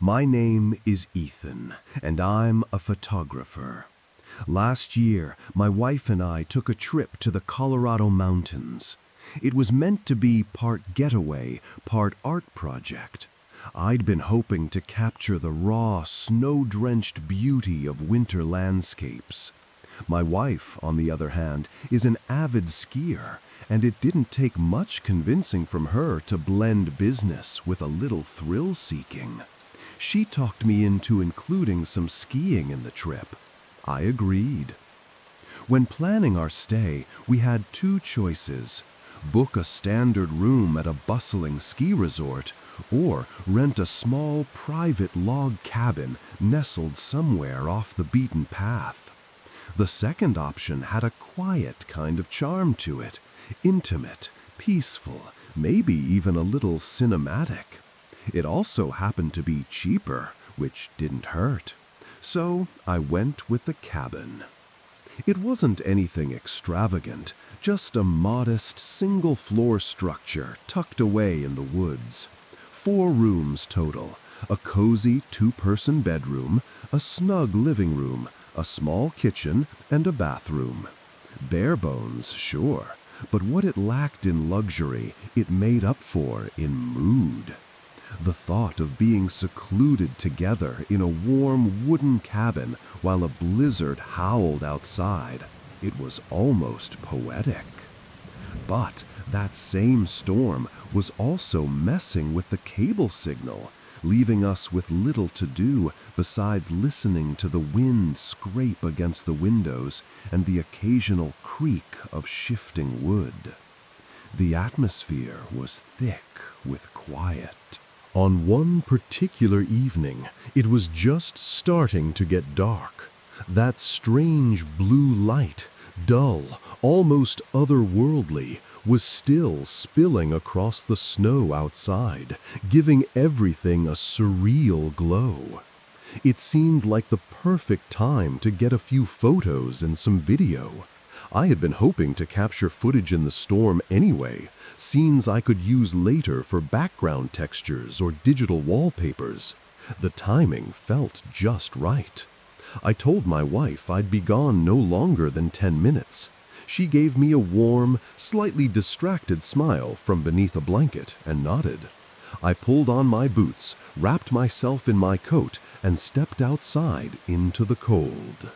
My name is Ethan, and I'm a photographer. Last year, my wife and I took a trip to the Colorado mountains. It was meant to be part getaway, part art project. I'd been hoping to capture the raw, snow-drenched beauty of winter landscapes. My wife, on the other hand, is an avid skier, and it didn't take much convincing from her to blend business with a little thrill-seeking. She talked me into including some skiing in the trip. I agreed. When planning our stay, we had two choices: book a standard room at a bustling ski resort, or rent a small private log cabin nestled somewhere off the beaten path. The second option had a quiet kind of charm to it, intimate, peaceful, maybe even a little cinematic. It also happened to be cheaper, which didn't hurt. So I went with the cabin. It wasn't anything extravagant, just a modest single-floor structure tucked away in the woods. 4 rooms total, a cozy 2-person bedroom, a snug living room, a small kitchen, and a bathroom. Bare bones, sure, but what it lacked in luxury, it made up for in mood. The thought of being secluded together in a warm wooden cabin while a blizzard howled outside, it was almost poetic. But that same storm was also messing with the cable signal, leaving us with little to do besides listening to the wind scrape against the windows and the occasional creak of shifting wood. The atmosphere was thick with quiet. On one particular evening, it was just starting to get dark. That strange blue light, dull, almost otherworldly, was still spilling across the snow outside, giving everything a surreal glow. It seemed like the perfect time to get a few photos and some video. I had been hoping to capture footage in the storm anyway, scenes I could use later for background textures or digital wallpapers. The timing felt just right. I told my wife I'd be gone no longer than 10 minutes. She gave me a warm, slightly distracted smile from beneath a blanket and nodded. I pulled on my boots, wrapped myself in my coat, and stepped outside into the cold.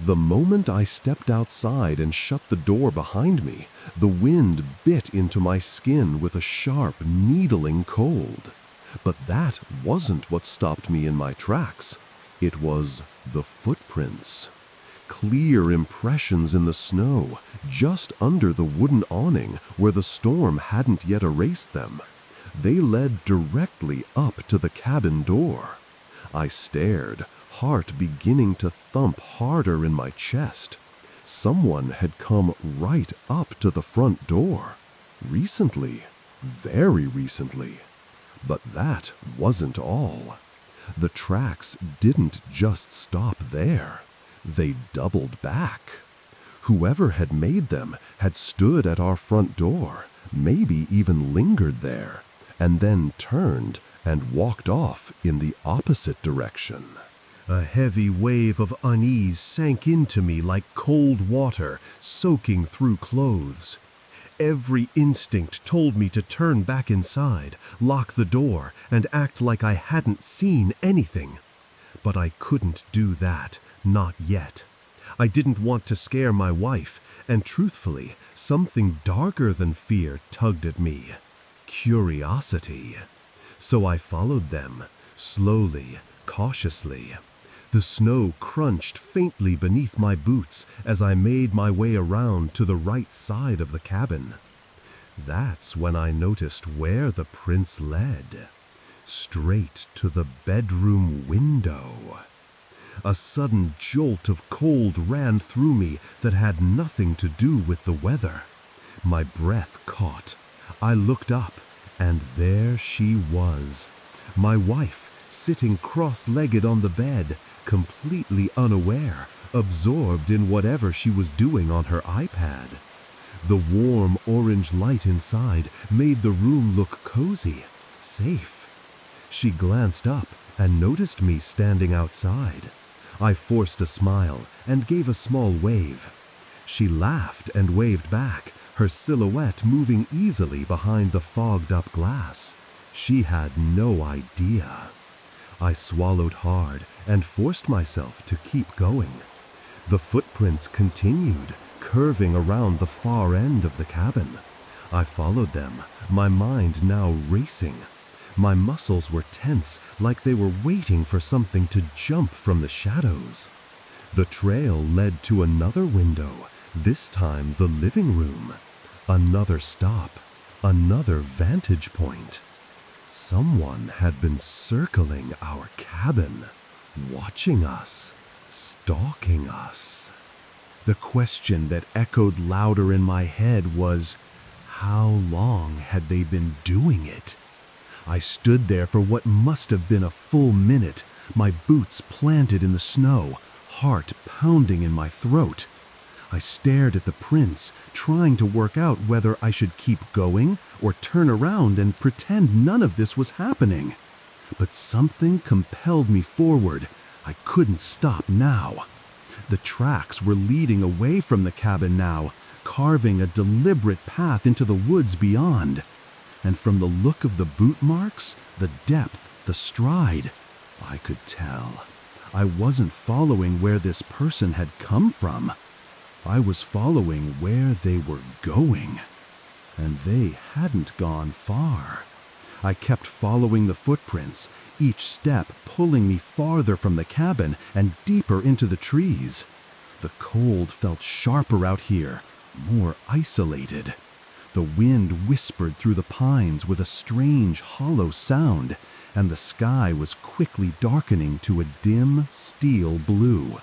The moment I stepped outside and shut the door behind me, the wind bit into my skin with a sharp, needling cold. But that wasn't what stopped me in my tracks. It was the footprints. Clear impressions in the snow, just under the wooden awning where the storm hadn't yet erased them. They led directly up to the cabin door. I stared, heart beginning to thump harder in my chest. Someone had come right up to the front door. Recently, very recently. But that wasn't all. The tracks didn't just stop there. They doubled back. Whoever had made them had stood at our front door, maybe even lingered there, and then turned and walked off in the opposite direction. A heavy wave of unease sank into me like cold water soaking through clothes. Every instinct told me to turn back inside, lock the door, and act like I hadn't seen anything. But I couldn't do that, not yet. I didn't want to scare my wife, and truthfully, something darker than fear tugged at me. Curiosity. So I followed them, slowly, cautiously. The snow crunched faintly beneath my boots as I made my way around to the right side of the cabin. That's when I noticed where the prints led. Straight to the bedroom window. A sudden jolt of cold ran through me that had nothing to do with the weather. My breath caught. I looked up, and there she was. My wife, sitting cross-legged on the bed, completely unaware, absorbed in whatever she was doing on her iPad. The warm orange light inside made the room look cozy, safe. She glanced up and noticed me standing outside. I forced a smile and gave a small wave. She laughed and waved back, her silhouette moving easily behind the fogged-up glass. She had no idea. I swallowed hard and forced myself to keep going. The footprints continued, curving around the far end of the cabin. I followed them, my mind now racing. My muscles were tense, like they were waiting for something to jump from the shadows. The trail led to another window, this time the living room. Another stop, another vantage point. Someone had been circling our cabin, watching us, stalking us. The question that echoed louder in my head was, how long had they been doing it? I stood there for what must have been a full minute, my boots planted in the snow, heart pounding in my throat. I stared at the prints, trying to work out whether I should keep going or turn around and pretend none of this was happening. But something compelled me forward. I couldn't stop now. The tracks were leading away from the cabin now, carving a deliberate path into the woods beyond. And from the look of the boot marks, the depth, the stride, I could tell. I wasn't following where this person had come from. I was following where they were going. And they hadn't gone far. I kept following the footprints, each step pulling me farther from the cabin and deeper into the trees. The cold felt sharper out here, more isolated. The wind whispered through the pines with a strange, hollow sound, and the sky was quickly darkening to a dim, steel blue.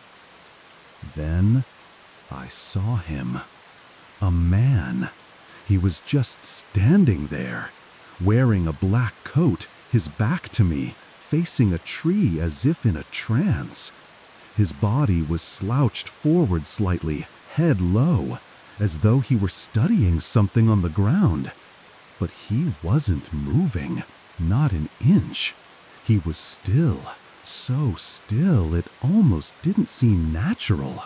Then I saw him. A man. He was just standing there, wearing a black coat, his back to me, facing a tree as if in a trance. His body was slouched forward slightly, head low, as though he were studying something on the ground. But he wasn't moving, not an inch. He was still, so still it almost didn't seem natural.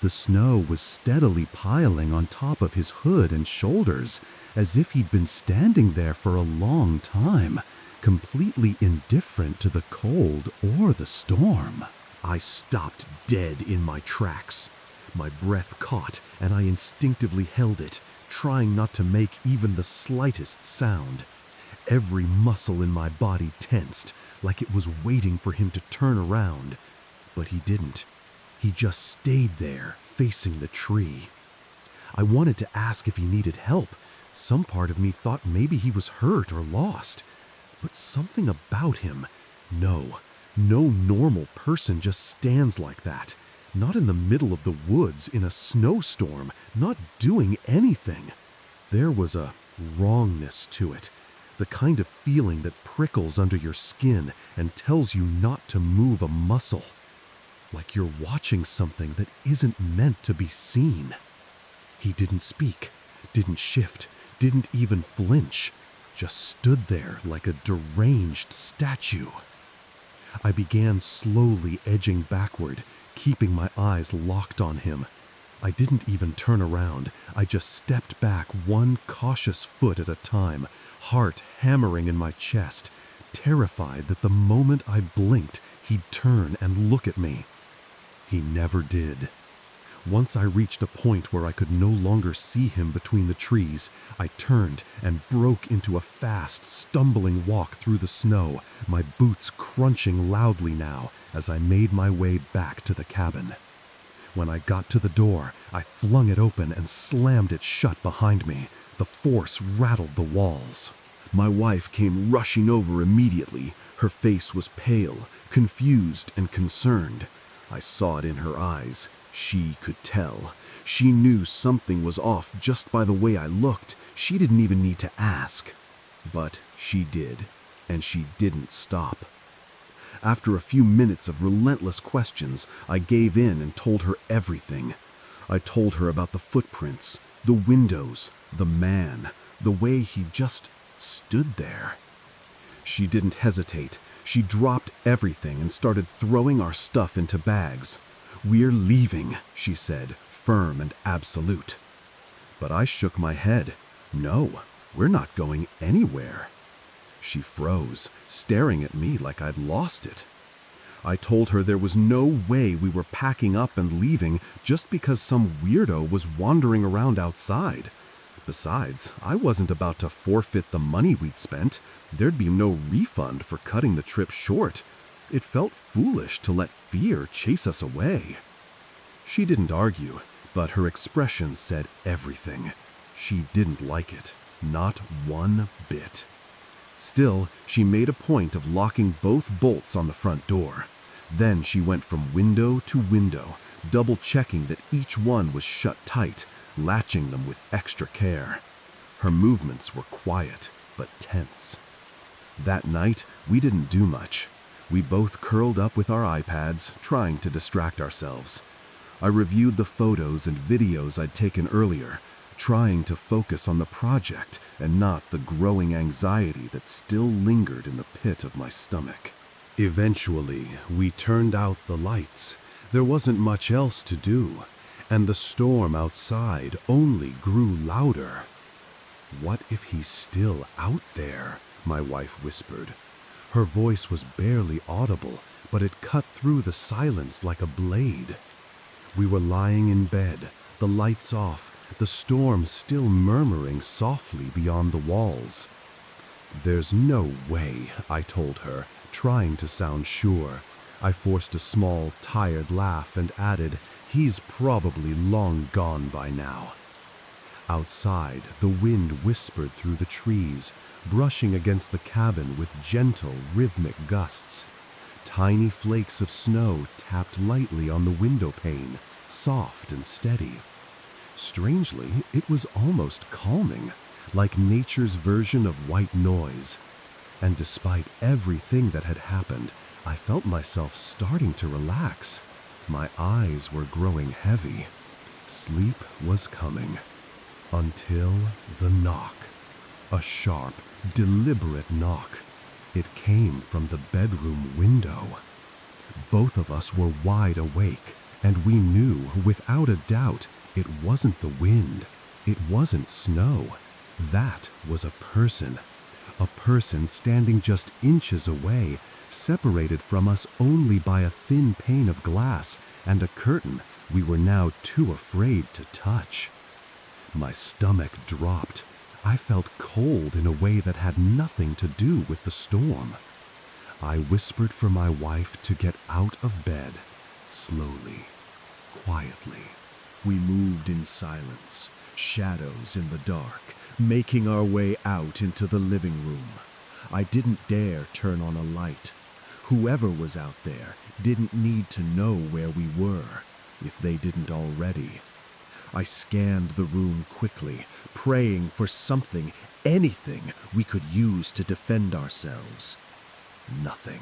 The snow was steadily piling on top of his hood and shoulders, as if he'd been standing there for a long time, completely indifferent to the cold or the storm. I stopped dead in my tracks. My breath caught, and I instinctively held it, trying not to make even the slightest sound. Every muscle in my body tensed, like it was waiting for him to turn around. But he didn't. He just stayed there, facing the tree. I wanted to ask if he needed help. Some part of me thought maybe he was hurt or lost. But something about him, no normal person just stands like that. Not in the middle of the woods, in a snowstorm, not doing anything. There was a wrongness to it, the kind of feeling that prickles under your skin and tells you not to move a muscle. Like you're watching something that isn't meant to be seen. He didn't speak, didn't shift, didn't even flinch, just stood there like a deranged statue. I began slowly edging backward, keeping my eyes locked on him. I didn't even turn around. I just stepped back one cautious foot at a time, heart hammering in my chest, terrified that the moment I blinked, he'd turn and look at me. He never did. Once I reached a point where I could no longer see him between the trees, I turned and broke into a fast, stumbling walk through the snow, my boots crunching loudly now as I made my way back to the cabin. When I got to the door, I flung it open and slammed it shut behind me. The force rattled the walls. My wife came rushing over immediately. Her face was pale, confused, and concerned. I saw it in her eyes. She could tell. She knew something was off just by the way I looked. She didn't even need to ask. But she did, and she didn't stop. After a few minutes of relentless questions, I gave in and told her everything. I told her about the footprints, the windows, the man, the way he just stood there. She didn't hesitate. She dropped everything and started throwing our stuff into bags. "We're leaving," she said, firm and absolute. But I shook my head. "No, we're not going anywhere." She froze, staring at me like I'd lost it. I told her there was no way we were packing up and leaving just because some weirdo was wandering around outside. Besides, I wasn't about to forfeit the money we'd spent. There'd be no refund for cutting the trip short. It felt foolish to let fear chase us away. She didn't argue, but her expression said everything. She didn't like it, not one bit. Still, she made a point of locking both bolts on the front door. Then she went from window to window, double-checking that each one was shut tight, latching them with extra care. Her movements were quiet, but tense. That night, we didn't do much. We both curled up with our iPads, trying to distract ourselves. I reviewed the photos and videos I'd taken earlier, trying to focus on the project and not the growing anxiety that still lingered in the pit of my stomach. Eventually, we turned out the lights. There wasn't much else to do, and the storm outside only grew louder. "What if he's still out there?" my wife whispered. Her voice was barely audible, but it cut through the silence like a blade. We were lying in bed, the lights off, the storm still murmuring softly beyond the walls. "There's no way," I told her, trying to sound sure. I forced a small, tired laugh and added, "He's probably long gone by now." Outside, the wind whispered through the trees, brushing against the cabin with gentle, rhythmic gusts. Tiny flakes of snow tapped lightly on the window pane, soft and steady. Strangely, it was almost calming, like nature's version of white noise. And despite everything that had happened, I felt myself starting to relax. My eyes were growing heavy. Sleep was coming. Until the knock. A sharp, deliberate knock. It came from the bedroom window. Both of us were wide awake, and we knew, without a doubt, it wasn't the wind. It wasn't snow. That was a person. A person standing just inches away, separated from us only by a thin pane of glass and a curtain we were now too afraid to touch. My stomach dropped. I felt cold in a way that had nothing to do with the storm. I whispered for my wife to get out of bed, slowly, quietly. We moved in silence, shadows in the dark, making our way out into the living room. I didn't dare turn on a light. Whoever was out there didn't need to know where we were, if they didn't already. I scanned the room quickly, praying for something, anything we could use to defend ourselves. Nothing.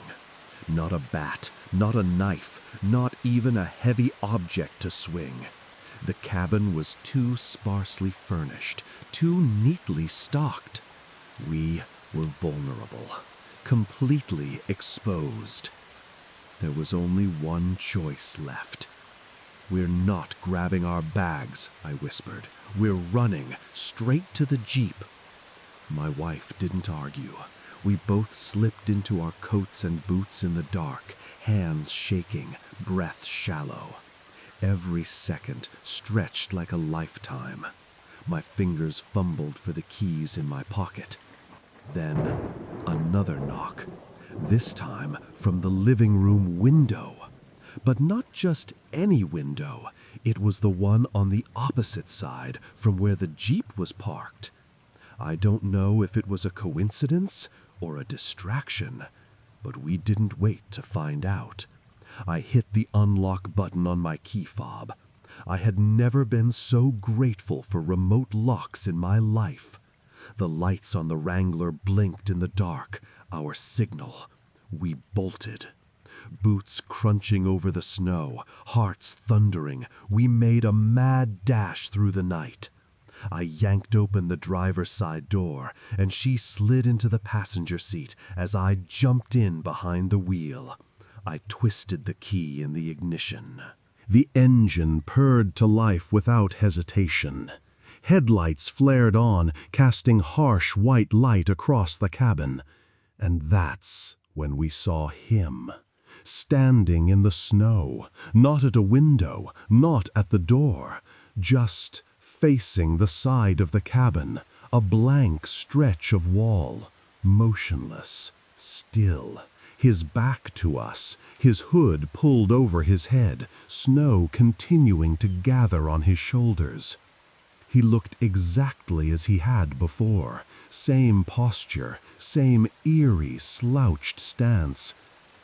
Not a bat, not a knife, not even a heavy object to swing. The cabin was too sparsely furnished, too neatly stocked. We were vulnerable, completely exposed. There was only one choice left. "We're not grabbing our bags," I whispered. "We're running straight to the Jeep." My wife didn't argue. We both slipped into our coats and boots in the dark, hands shaking, breath shallow. Every second stretched like a lifetime. My fingers fumbled for the keys in my pocket. Then another knock, this time from the living room window. But not just any window. It was the one on the opposite side from where the Jeep was parked. I don't know if it was a coincidence or a distraction, but we didn't wait to find out. I hit the unlock button on my key fob. I had never been so grateful for remote locks in my life. The lights on the Wrangler blinked in the dark, our signal. We bolted. Boots crunching over the snow, hearts thundering, we made a mad dash through the night. I yanked open the driver's side door, and she slid into the passenger seat as I jumped in behind the wheel. I twisted the key in the ignition. The engine purred to life without hesitation. Headlights flared on, casting harsh white light across the cabin. And that's when we saw him, standing in the snow, not at a window, not at the door, just facing the side of the cabin, a blank stretch of wall, motionless, still, his back to us, his hood pulled over his head, snow continuing to gather on his shoulders. He looked exactly as he had before, same posture, same eerie, slouched stance.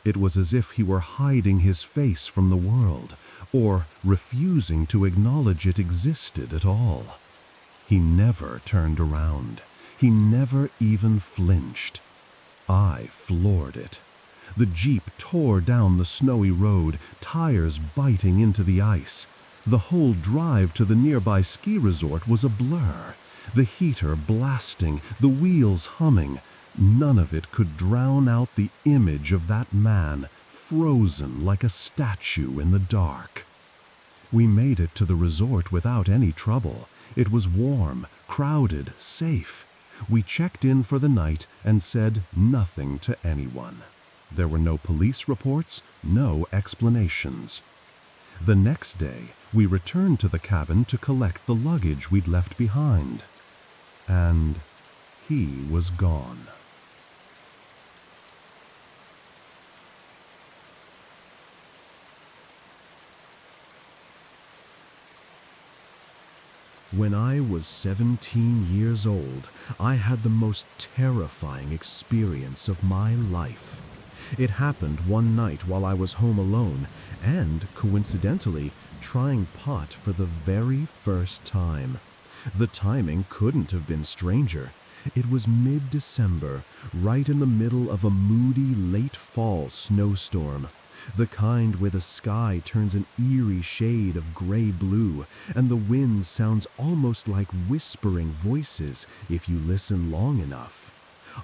It was as if he were hiding his face from the world, or refusing to acknowledge it existed at all. He never turned around. He never even flinched. I floored it. The Jeep tore down the snowy road, tires biting into the ice. The whole drive to the nearby ski resort was a blur. The heater blasting, the wheels humming. None of it could drown out the image of that man, frozen like a statue in the dark. We made it to the resort without any trouble. It was warm, crowded, safe. We checked in for the night and said nothing to anyone. There were no police reports, no explanations. The next day, we returned to the cabin to collect the luggage we'd left behind. And he was gone. When I was 17 years old, I had the most terrifying experience of my life. It happened one night while I was home alone and, coincidentally, trying pot for the very first time. The timing couldn't have been stranger. It was mid-December, right in the middle of a moody late fall snowstorm. The kind where the sky turns an eerie shade of gray-blue, and the wind sounds almost like whispering voices if you listen long enough.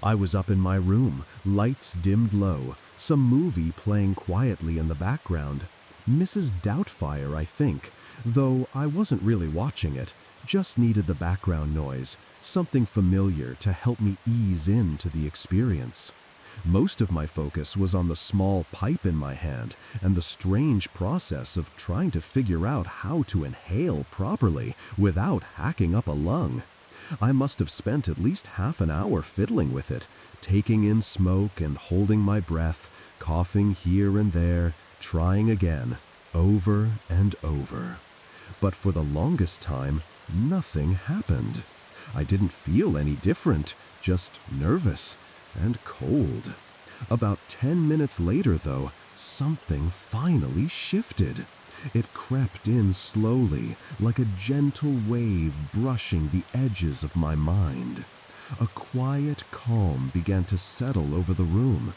I was up in my room, lights dimmed low, some movie playing quietly in the background. Mrs. Doubtfire, I think, though I wasn't really watching it, just needed the background noise, something familiar to help me ease into the experience. Most of my focus was on the small pipe in my hand and the strange process of trying to figure out how to inhale properly without hacking up a lung. I must have spent at least half an hour fiddling with it, taking in smoke and holding my breath, coughing here and there, trying again, over and over. But for the longest time, nothing happened. I didn't feel any different, just nervous and cold. About 10 minutes later, though, something finally shifted. It crept in slowly, like a gentle wave brushing the edges of my mind. A quiet calm began to settle over the room,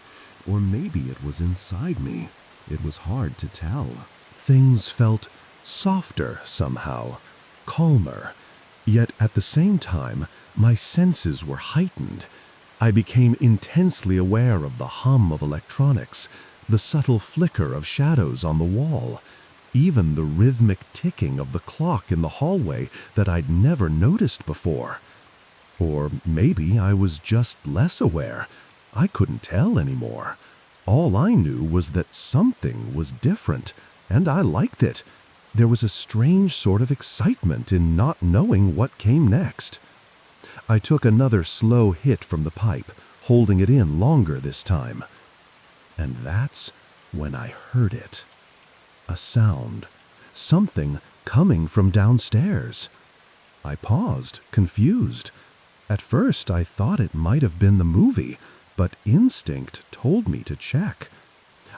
or maybe it was inside me. It was hard to tell. Things felt softer somehow, calmer. Yet at the same time, my senses were heightened. I became intensely aware of the hum of electronics, the subtle flicker of shadows on the wall, even the rhythmic ticking of the clock in the hallway that I'd never noticed before. Or maybe I was just less aware. I couldn't tell anymore. All I knew was that something was different, and I liked it. There was a strange sort of excitement in not knowing what came next. I took another slow hit from the pipe, holding it in longer this time. And that's when I heard it. A sound, something coming from downstairs. I paused, confused. At first I thought it might have been the movie, but instinct told me to check.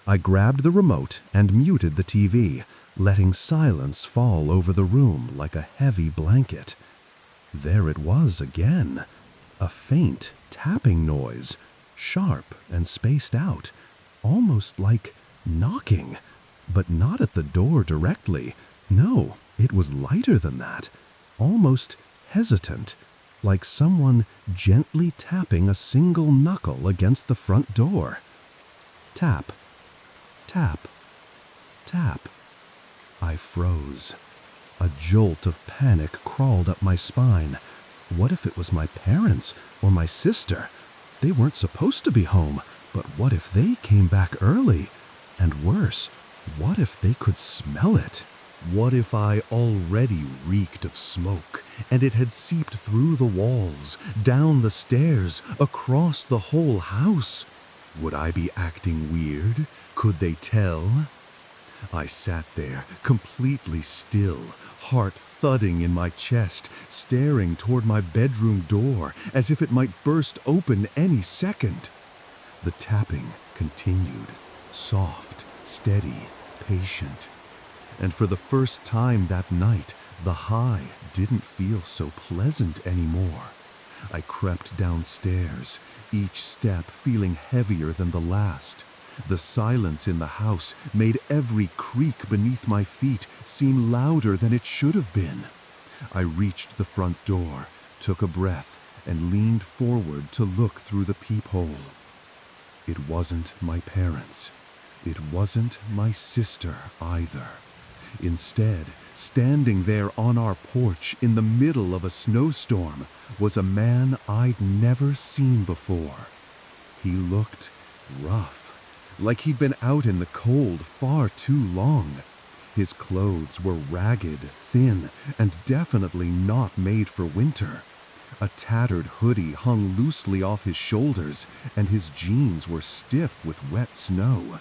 I grabbed the remote and muted the TV, letting silence fall over the room like a heavy blanket. There it was again, a faint tapping noise, sharp and spaced out, almost like knocking. But not at the door directly. No, it was lighter than that, almost hesitant, like someone gently tapping a single knuckle against the front door. Tap, tap, tap. I froze. A jolt of panic crawled up my spine. What if it was my parents or my sister? They weren't supposed to be home, but what if they came back early? And worse, what if they could smell it? What if I already reeked of smoke, and it had seeped through the walls, down the stairs, across the whole house? Would I be acting weird? Could they tell? I sat there, completely still, heart thudding in my chest, staring toward my bedroom door as if it might burst open any second. The tapping continued, soft, steady, patient. And for the first time that night, the high didn't feel so pleasant anymore. I crept downstairs, each step feeling heavier than the last. The silence in the house made every creak beneath my feet seem louder than it should have been. I reached the front door, took a breath, and leaned forward to look through the peephole. It wasn't my parents. It wasn't my sister either. Instead, standing there on our porch in the middle of a snowstorm was a man I'd never seen before. He looked rough, like he'd been out in the cold far too long. His clothes were ragged, thin, and definitely not made for winter. A tattered hoodie hung loosely off his shoulders, and his jeans were stiff with wet snow.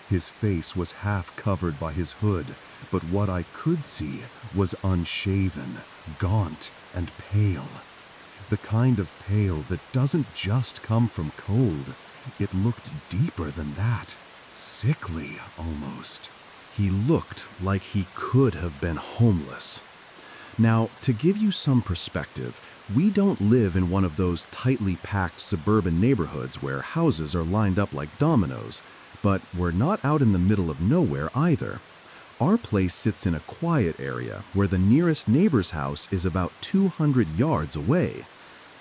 His face was half covered by his hood, but what I could see was unshaven, gaunt, and pale. The kind of pale that doesn't just come from cold. It looked deeper than that, sickly almost. He looked like he could have been homeless. Now, to give you some perspective, we don't live in one of those tightly packed suburban neighborhoods where houses are lined up like dominoes, but we're not out in the middle of nowhere either. Our place sits in a quiet area where the nearest neighbor's house is about 200 yards away.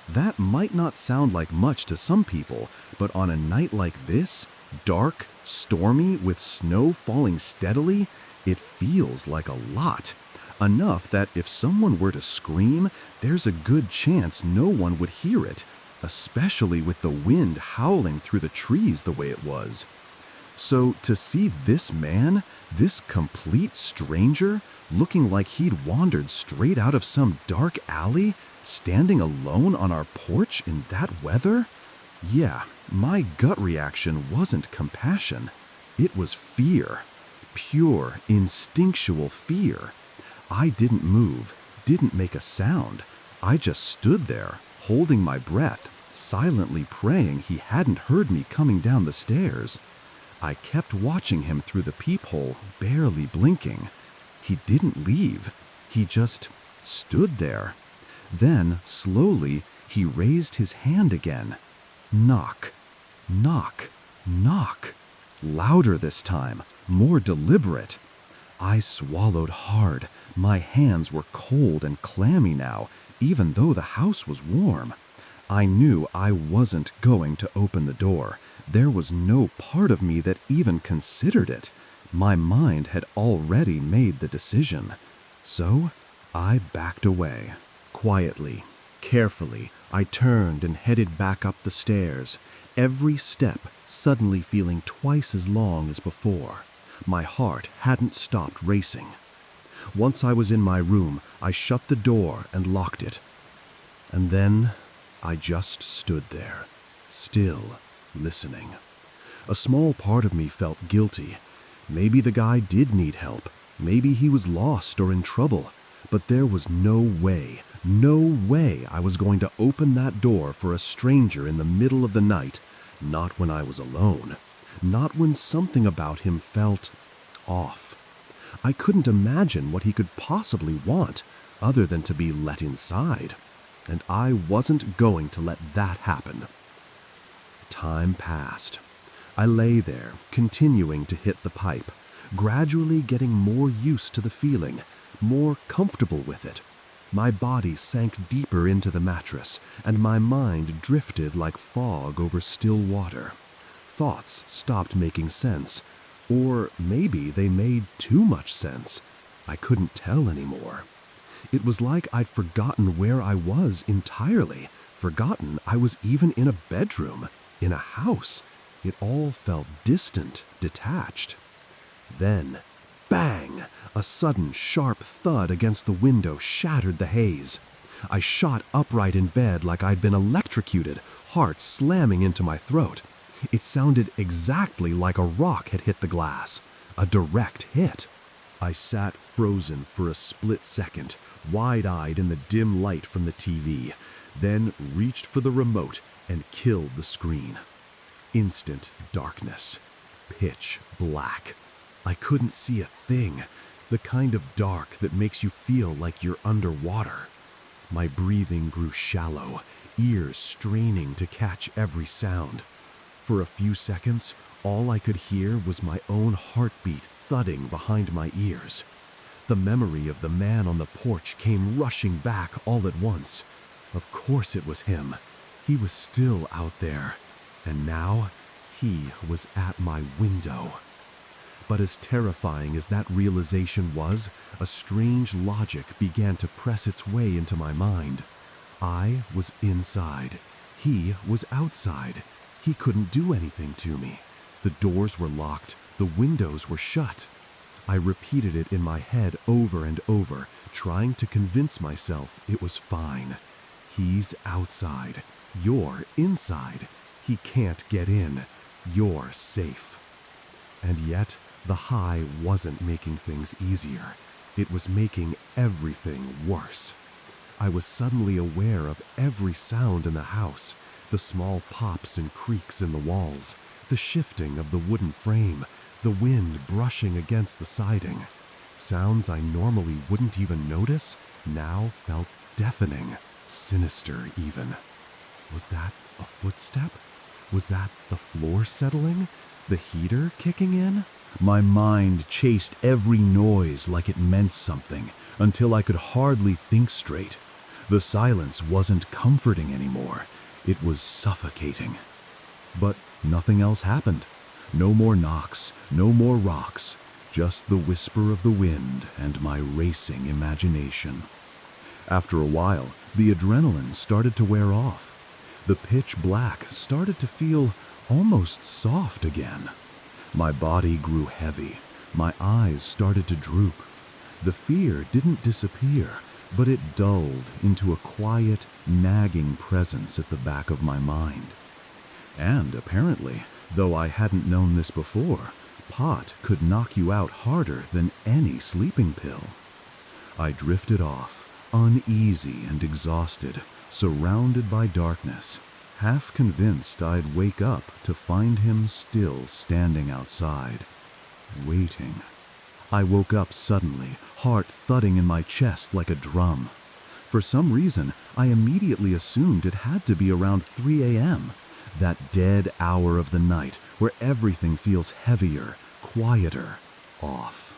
That might not sound like much to some people, but on a night like this, dark, stormy, with snow falling steadily, it feels like a lot. Enough that if someone were to scream, there's a good chance no one would hear it, especially with the wind howling through the trees the way it was. So to see this man, this complete stranger, looking like he'd wandered straight out of some dark alley, standing alone on our porch in that weather? Yeah, my gut reaction wasn't compassion. It was fear. Pure, instinctual fear. I didn't move, didn't make a sound. I just stood there, holding my breath, silently praying he hadn't heard me coming down the stairs. I kept watching him through the peephole, barely blinking. He didn't leave. He just stood there. Then, slowly, he raised his hand again. Knock, knock, knock. Louder this time, more deliberate. I swallowed hard. My hands were cold and clammy now, even though the house was warm. I knew I wasn't going to open the door. There was no part of me that even considered it. My mind had already made the decision. So I backed away. Quietly, carefully, I turned and headed back up the stairs, every step suddenly feeling twice as long as before. My heart hadn't stopped racing. Once I was in my room, I shut the door and locked it. And then I just stood there, still listening. A small part of me felt guilty. Maybe the guy did need help. Maybe he was lost or in trouble. But there was no way I was going to open that door for a stranger in the middle of the night, not when I was alone, not when something about him felt off. I couldn't imagine what he could possibly want other than to be let inside, and I wasn't going to let that happen. Time passed. I lay there, continuing to hit the pipe, gradually getting more used to the feeling, more comfortable with it. My body sank deeper into the mattress, and my mind drifted like fog over still water. Thoughts stopped making sense, or maybe they made too much sense. I couldn't tell anymore. It was like I'd forgotten where I was entirely, forgotten I was even in a bedroom, in a house. It all felt distant, detached. Then, bang! A sudden, sharp thud against the window shattered the haze. I shot upright in bed like I'd been electrocuted, heart slamming into my throat. It sounded exactly like a rock had hit the glass, a direct hit. I sat frozen for a split second, wide-eyed in the dim light from the TV, then reached for the remote and killed the screen. Instant darkness. Pitch black. I couldn't see a thing, the kind of dark that makes you feel like you're underwater. My breathing grew shallow, ears straining to catch every sound. For a few seconds, all I could hear was my own heartbeat thudding behind my ears. The memory of the man on the porch came rushing back all at once. Of course it was him. He was still out there, and now he was at my window. But as terrifying as that realization was, a strange logic began to press its way into my mind. I was inside. He was outside. He couldn't do anything to me. The doors were locked. The windows were shut. I repeated it in my head over and over, trying to convince myself it was fine. He's outside. You're inside. He can't get in. You're safe. And yet, the high wasn't making things easier. It was making everything worse. I was suddenly aware of every sound in the house, the small pops and creaks in the walls, the shifting of the wooden frame, the wind brushing against the siding. Sounds I normally wouldn't even notice now felt deafening, sinister even. Was that a footstep? Was that the floor settling? The heater kicking in? My mind chased every noise like it meant something, until I could hardly think straight. The silence wasn't comforting anymore. It was suffocating. But nothing else happened. No more knocks, no more rocks, just the whisper of the wind and my racing imagination. After a while, the adrenaline started to wear off. The pitch black started to feel almost soft again. My body grew heavy. My eyes started to droop. The fear didn't disappear, but it dulled into a quiet, nagging presence at the back of my mind. And apparently, though I hadn't known this before, pot could knock you out harder than any sleeping pill. I drifted off, uneasy and exhausted, surrounded by darkness, half convinced I'd wake up to find him still standing outside, waiting. I woke up suddenly, heart thudding in my chest like a drum. For some reason, I immediately assumed it had to be around 3 a.m., that dead hour of the night where everything feels heavier, quieter, off.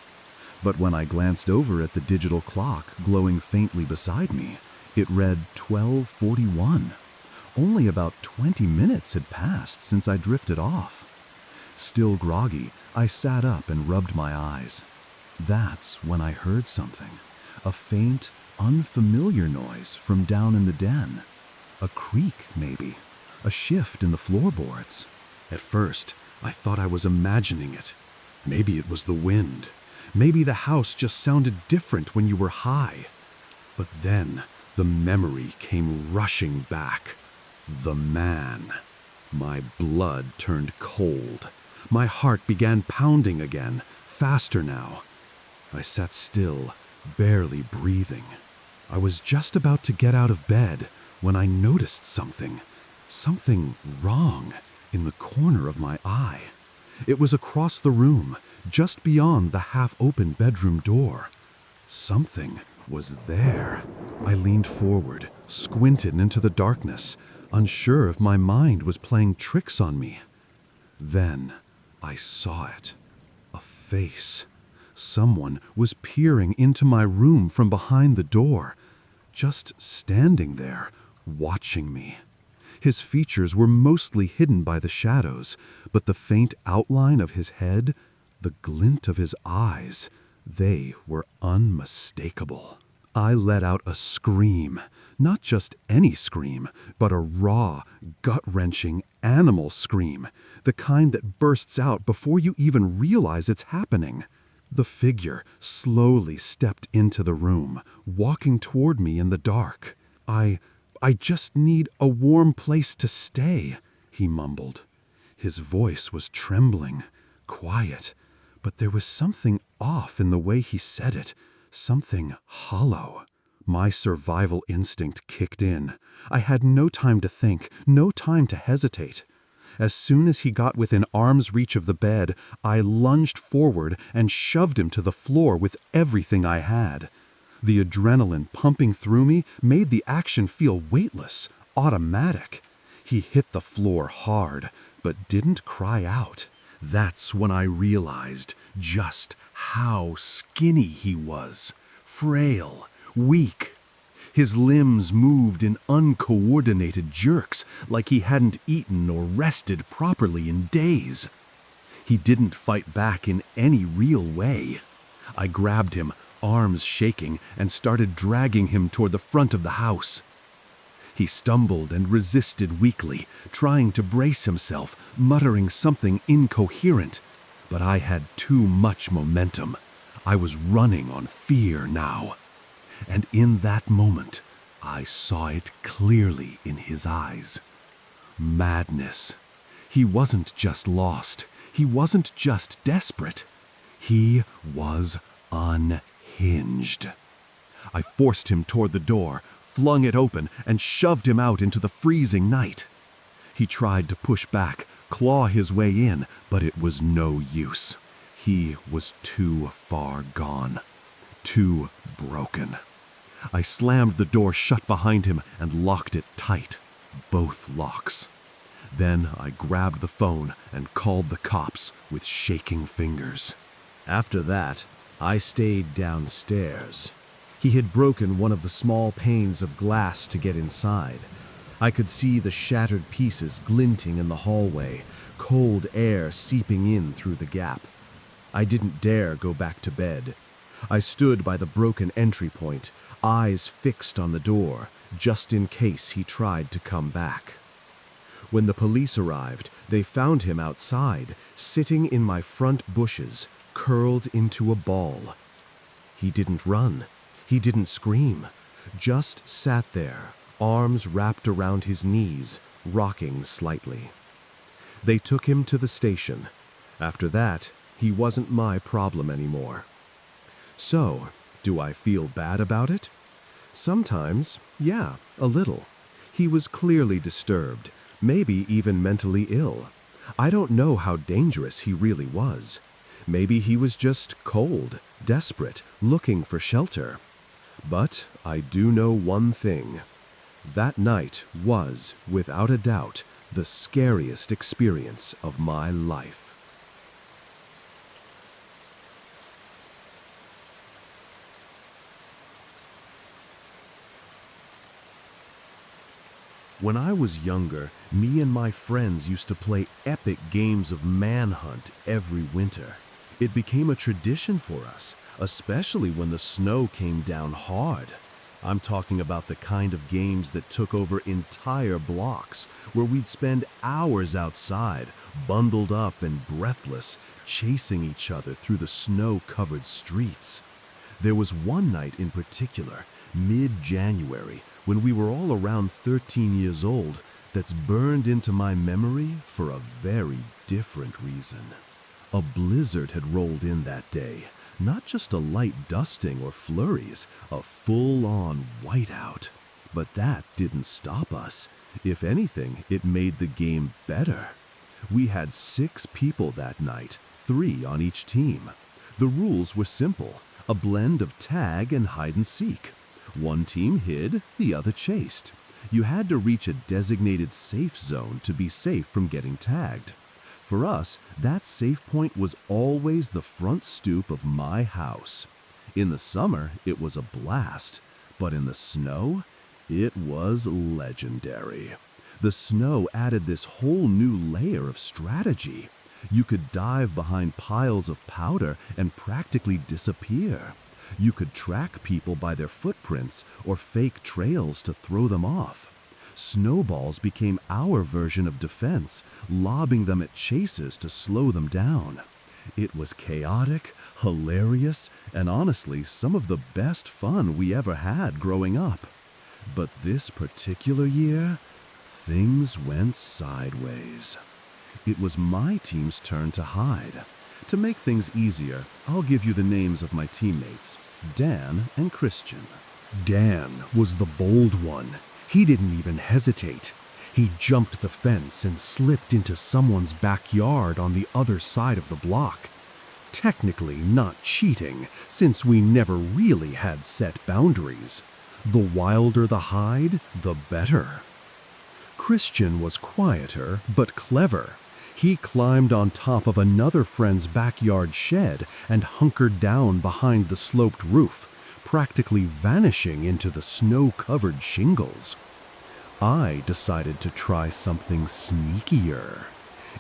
But when I glanced over at the digital clock glowing faintly beside me, it read 12:41. Only about 20 minutes had passed since I drifted off. Still groggy, I sat up and rubbed my eyes. That's when I heard something, a faint, unfamiliar noise from down in the den. A creak, maybe, a shift in the floorboards. At first, I thought I was imagining it. Maybe it was the wind. Maybe the house just sounded different when you were high. But then, the memory came rushing back. The man. My blood turned cold. My heart began pounding again, faster now. I sat still, barely breathing. I was just about to get out of bed when I noticed something wrong in the corner of my eye. It was across the room, just beyond the half-open bedroom door. Something was there. I leaned forward, squinted into the darkness, unsure if my mind was playing tricks on me. Then I saw it. A face. Someone was peering into my room from behind the door. just standing there, watching me. His features were mostly hidden by the shadows, but the faint outline of his head, the glint of his eyes, they were unmistakable. I let out a scream, not just any scream, but a raw, gut-wrenching animal scream, the kind that bursts out before you even realize it's happening. The figure slowly stepped into the room, walking toward me in the dark. I just need a warm place to stay," he mumbled. His voice was trembling, quiet, but there was something off in the way he said it, something hollow. My survival instinct kicked in. I had no time to think, no time to hesitate. As soon as he got within arm's reach of the bed, I lunged forward and shoved him to the floor with everything I had. The adrenaline pumping through me made the action feel weightless, automatic. He hit the floor hard, but didn't cry out. That's when I realized just how skinny he was, frail, weak. His limbs moved in uncoordinated jerks, like he hadn't eaten or rested properly in days. He didn't fight back in any real way. I grabbed him, arms shaking, and started dragging him toward the front of the house. He stumbled and resisted weakly, trying to brace himself, muttering something incoherent. But I had too much momentum. I was running on fear now. And in that moment, I saw it clearly in his eyes. Madness. He wasn't just lost. He wasn't just desperate. He was unhinged. I forced him toward the door, flung it open, and shoved him out into the freezing night. He tried to push back, claw his way in, but it was no use. He was too far gone, too broken. I slammed the door shut behind him and locked it tight, both locks. Then I grabbed the phone and called the cops with shaking fingers. After that, I stayed downstairs. He had broken one of the small panes of glass to get inside. I could see the shattered pieces glinting in the hallway, cold air seeping in through the gap. I didn't dare go back to bed. I stood by the broken entry point, eyes fixed on the door, just in case he tried to come back. When the police arrived, they found him outside, sitting in my front bushes, curled into a ball. He didn't run. He didn't scream. Just sat there, arms wrapped around his knees, rocking slightly. They took him to the station. After that, he wasn't my problem anymore. So, do I feel bad about it? Sometimes, yeah, a little. He was clearly disturbed, maybe even mentally ill. I don't know how dangerous he really was. Maybe he was just cold, desperate, looking for shelter. But I do know one thing. That night was, without a doubt, the scariest experience of my life. When I was younger, me and my friends used to play epic games of manhunt every winter. It became a tradition for us, especially when the snow came down hard. I'm talking about the kind of games that took over entire blocks, where we'd spend hours outside, bundled up and breathless, chasing each other through the snow-covered streets. There was one night in particular, mid-January, when we were all around 13 years old, that's burned into my memory for a very different reason. A blizzard had rolled in that day, not just a light dusting or flurries, a full-on whiteout. But that didn't stop us. If anything, it made the game better. We had 6 people that night, 3 on each team. The rules were simple, a blend of tag and hide and seek. One team hid, the other chased. You had to reach a designated safe zone to be safe from getting tagged. For us, that safe point was always the front stoop of my house. In the summer, it was a blast, But in the snow, it was legendary. The snow added this whole new layer of strategy. You could dive behind piles of powder and practically disappear. You could track people by their footprints or fake trails to throw them off. Snowballs became our version of defense, lobbing them at chasers to slow them down. It was chaotic, hilarious, and honestly some of the best fun we ever had growing up. But this particular year, things went sideways. It was my team's turn to hide. To make things easier, I'll give you the names of my teammates, Dan and Christian. Dan was the bold one. He didn't even hesitate. He jumped the fence and slipped into someone's backyard on the other side of the block. Technically not cheating, since we never really had set boundaries. The wilder the hide, the better. Christian was quieter but clever. He climbed on top of another friend's backyard shed and hunkered down behind the sloped roof, practically vanishing into the snow-covered shingles. I decided to try something sneakier.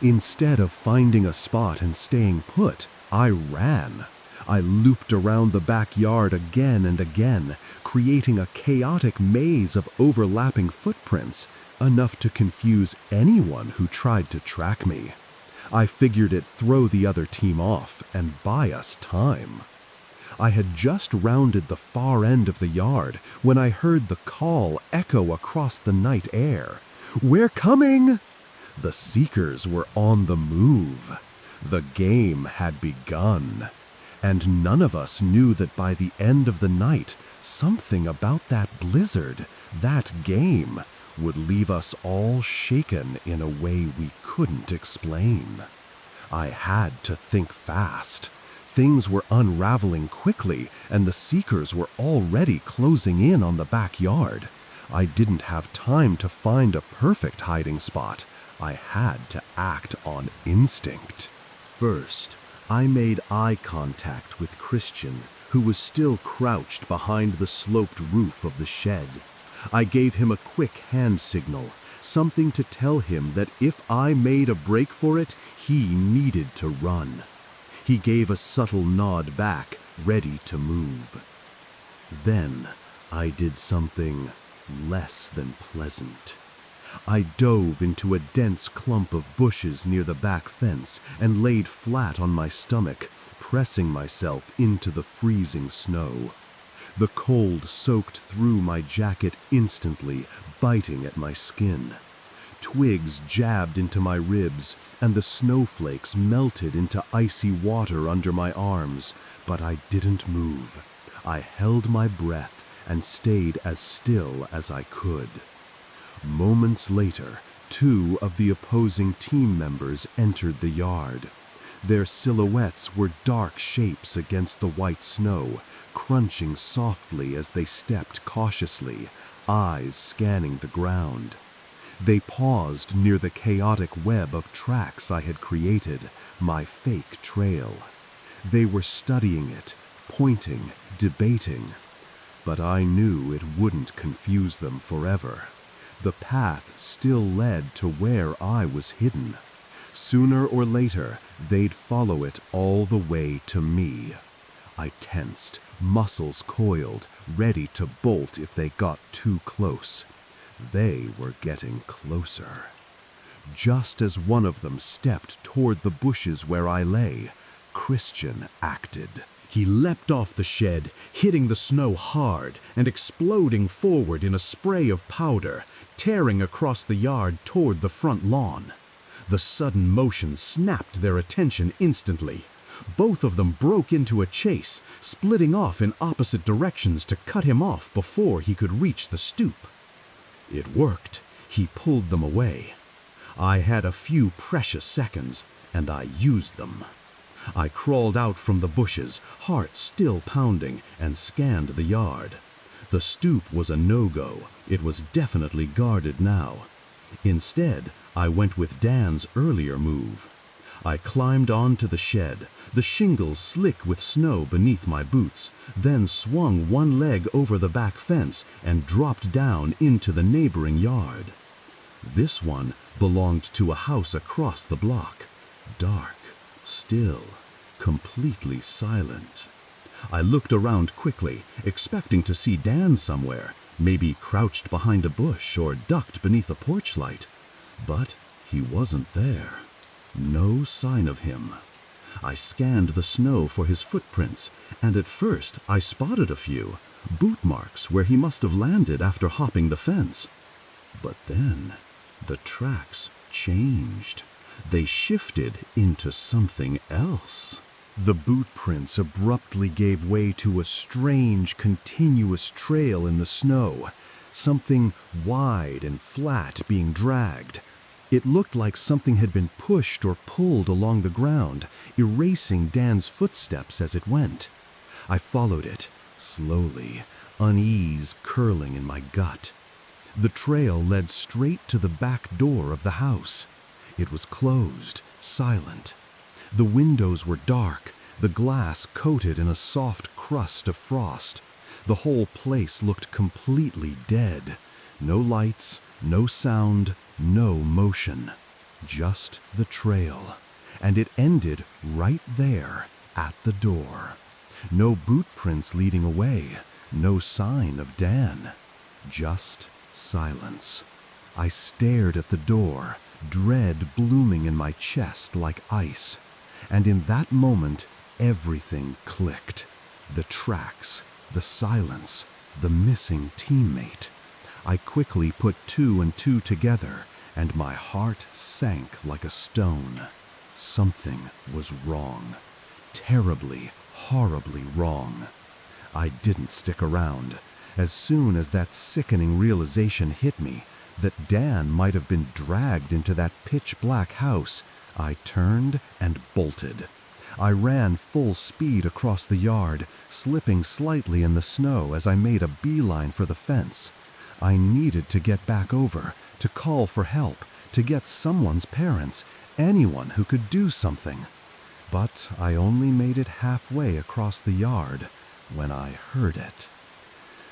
Instead of finding a spot and staying put, I ran. I looped around the backyard again and again, creating a chaotic maze of overlapping footprints, enough to confuse anyone who tried to track me. I figured it'd throw the other team off and buy us time. I had just rounded the far end of the yard when I heard the call echo across the night air. "We're coming!" The seekers were on the move. The game had begun. And none of us knew that by the end of the night, something about that blizzard, that game, would leave us all shaken in a way we couldn't explain. I had to think fast. Things were unraveling quickly, and the seekers were already closing in on the backyard. I didn't have time to find a perfect hiding spot. I had to act on instinct. First, I made eye contact with Christian, who was still crouched behind the sloped roof of the shed. I gave him a quick hand signal, something to tell him that if I made a break for it, he needed to run. He gave a subtle nod back, ready to move. Then I did something less than pleasant. I dove into a dense clump of bushes near the back fence and laid flat on my stomach, pressing myself into the freezing snow. The cold soaked through my jacket instantly, biting at my skin. Twigs jabbed into my ribs, and the snowflakes melted into icy water under my arms, but I didn't move. I held my breath and stayed as still as I could. Moments later, two of the opposing team members entered the yard. Their silhouettes were dark shapes against the white snow, crunching softly as they stepped cautiously, eyes scanning the ground. They paused near the chaotic web of tracks I had created, my fake trail. They were studying it, pointing, debating. But I knew it wouldn't confuse them forever. The path still led to where I was hidden. Sooner or later, they'd follow it all the way to me. I tensed, muscles coiled, ready to bolt if they got too close. They were getting closer. Just as one of them stepped toward the bushes where I lay, Christian acted. He leapt off the shed, hitting the snow hard and exploding forward in a spray of powder, tearing across the yard toward the front lawn. The sudden motion snapped their attention instantly. Both of them broke into a chase, splitting off in opposite directions to cut him off before he could reach the stoop. It worked. He pulled them away. I had a few precious seconds, and I used them. I crawled out from the bushes, heart still pounding, and scanned the yard. The stoop was a no-go. It was definitely guarded now. Instead, I went with Dan's earlier move. I climbed onto the shed, the shingles slick with snow beneath my boots, then swung one leg over the back fence and dropped down into the neighboring yard. This one belonged to a house across the block. Dark, still, completely silent. I looked around quickly, expecting to see Dan somewhere, maybe crouched behind a bush or ducked beneath a porch light. But he wasn't there. No sign of him. I scanned the snow for his footprints, and at first I spotted a few, boot marks where he must have landed after hopping the fence. But then the tracks changed. They shifted into something else. The boot prints abruptly gave way to a strange, continuous trail in the snow, something wide and flat being dragged. It looked like something had been pushed or pulled along the ground, erasing Dan's footsteps as it went. I followed it, slowly, unease curling in my gut. The trail led straight to the back door of the house. It was closed, silent. The windows were dark, the glass coated in a soft crust of frost. The whole place looked completely dead. No lights, no sound, no motion. Just the trail. And it ended right there at the door. No boot prints leading away, no sign of Dan. Just silence. I stared at the door, dread blooming in my chest like ice. And in that moment, everything clicked. The tracks, the silence, the missing teammate. I quickly put 2 and 2 together, and my heart sank like a stone. Something was wrong. Terribly, horribly wrong. I didn't stick around. As soon as that sickening realization hit me, that Dan might have been dragged into that pitch-black house, I turned and bolted. I ran full speed across the yard, slipping slightly in the snow as I made a beeline for the fence. I needed to get back over, to call for help, to get someone's parents, anyone who could do something. But I only made it halfway across the yard when I heard it.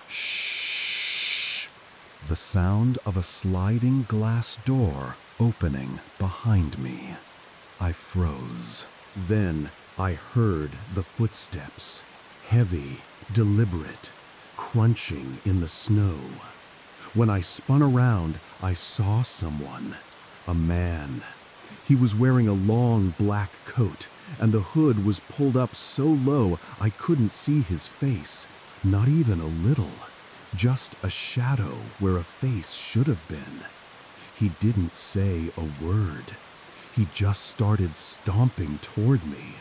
Shh! The sound of a sliding glass door opening behind me. I froze. Then I heard the footsteps, heavy, deliberate, crunching in the snow. When I spun around, I saw someone, a man. He was wearing a long black coat, and the hood was pulled up so low I couldn't see his face, not even a little, just a shadow where a face should have been. He didn't say a word. He just started stomping toward me.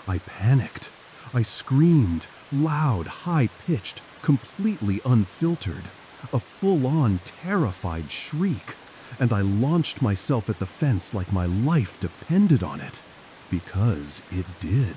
I panicked. I screamed, loud, high-pitched, completely unfiltered, a full-on terrified shriek, and I launched myself at the fence like my life depended on it, because it did.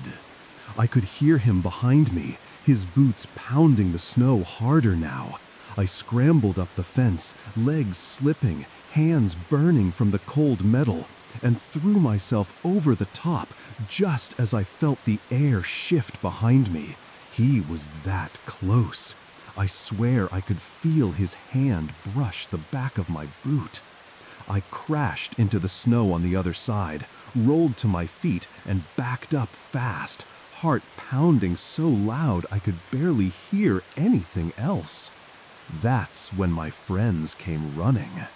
I could hear him behind me, his boots pounding the snow harder now. I scrambled up the fence, legs slipping, hands burning from the cold metal, and threw myself over the top just as I felt the air shift behind me. He was that close. I swear I could feel his hand brush the back of my boot. I crashed into the snow on the other side, rolled to my feet, and backed up fast, heart pounding so loud I could barely hear anything else. That's when my friends came running.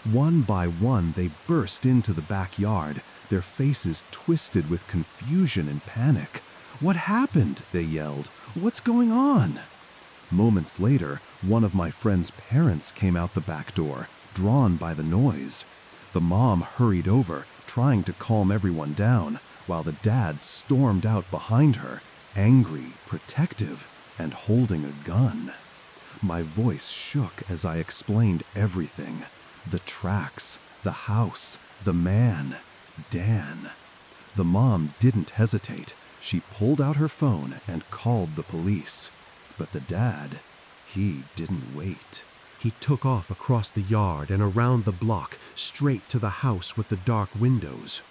One by one, they burst into the backyard, their faces twisted with confusion and panic. "What happened?" they yelled. "What's going on?" Moments later, one of my friend's parents came out the back door, drawn by the noise. The mom hurried over, trying to calm everyone down, while the dad stormed out behind her, angry, protective, and holding a gun. My voice shook as I explained everything. The tracks, the house, the man, Dan. The mom didn't hesitate. She pulled out her phone and called the police. But the dad, he didn't wait. He took off across the yard and around the block, straight to the house with the dark windows.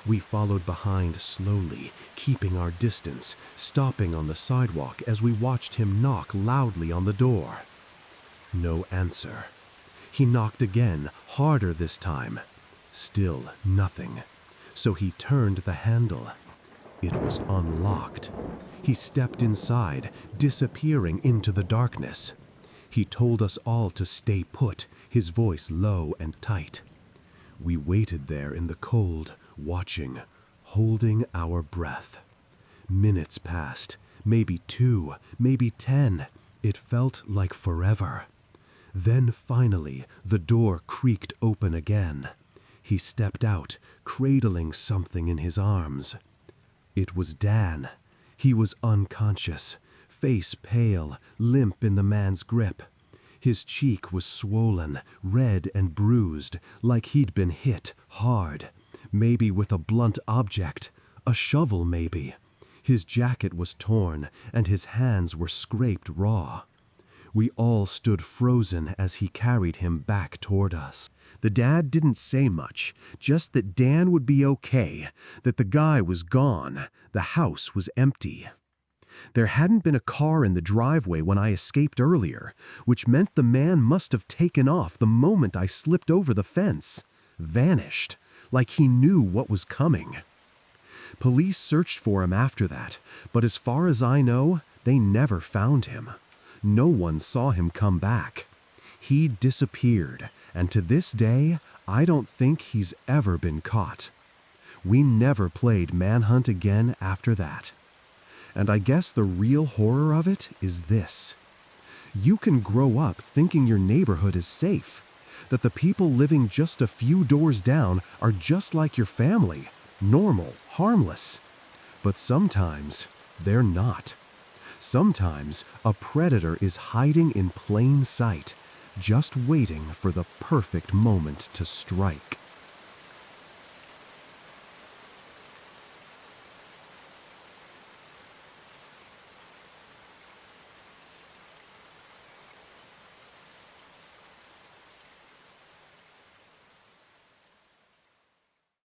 We followed behind slowly, keeping our distance, stopping on the sidewalk as we watched him knock loudly on the door. No answer. He knocked again, harder this time. Still nothing. So he turned the handle. It was unlocked. He stepped inside, disappearing into the darkness. He told us all to stay put, his voice low and tight. We waited there in the cold, watching, holding our breath. Minutes passed, maybe 2, maybe 10. It felt like forever. Then finally, the door creaked open again. He stepped out, cradling something in his arms. It was Dan. He was unconscious, face pale, limp in the man's grip. His cheek was swollen, red and bruised, like he'd been hit hard, maybe with a blunt object, a shovel maybe. His jacket was torn, and his hands were scraped raw. We all stood frozen as he carried him back toward us. The dad didn't say much, just that Dan would be okay, that the guy was gone, the house was empty. There hadn't been a car in the driveway when I escaped earlier, which meant the man must have taken off the moment I slipped over the fence. Vanished, like he knew what was coming. Police searched for him after that, but as far as I know, they never found him. No one saw him come back. He disappeared, and to this day, I don't think he's ever been caught. We never played Manhunt again after that. And I guess the real horror of it is this. You can grow up thinking your neighborhood is safe, that the people living just a few doors down are just like your family, normal, harmless. But sometimes they're not. Sometimes a predator is hiding in plain sight, just waiting for the perfect moment to strike.